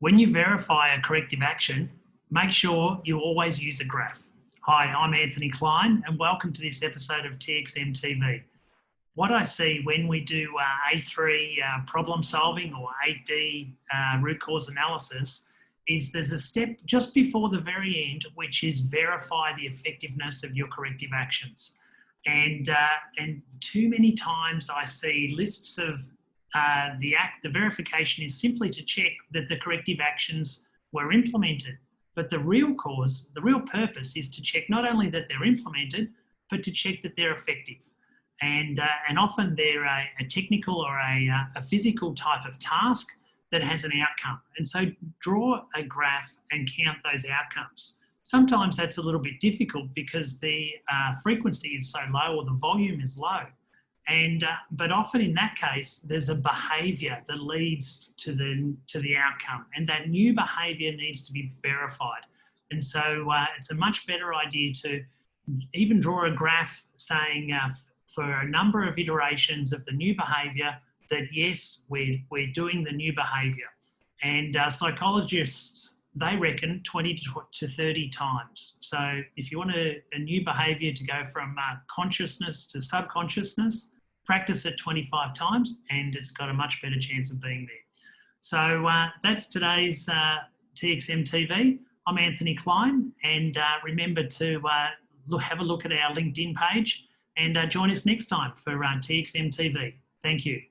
When you verify a corrective action, make sure you always use a graph. Hi, I'm Anthony Clyne and welcome to this episode of TXM TV. What I see when we do A3 problem solving or 8D root cause analysis is there's a step just before the very end, which is verify the effectiveness of your corrective actions. And too many times I see lists of the verification is simply to check that the corrective actions were implemented. But the real purpose is to check not only that they're implemented, but to check that they're effective. And often they're a technical or a physical type of task that has an outcome. And so draw a graph and count those outcomes. Sometimes that's a little bit difficult because the frequency is so low or the volume is low. But often in that case, there's a behaviour that leads to the outcome, and that new behaviour needs to be verified. And so it's a much better idea to even draw a graph saying for a number of iterations of the new behaviour that yes, we're doing the new behaviour. And psychologists, they reckon 20 to 30 times. So if you want a new behaviour to go from consciousness to subconsciousness, practice it 25 times and it's got a much better chance of being there. So that's today's TXM TV. I'm Anthony Clyne, and remember to have a look at our LinkedIn page and join us next time for TXM TV. Thank you.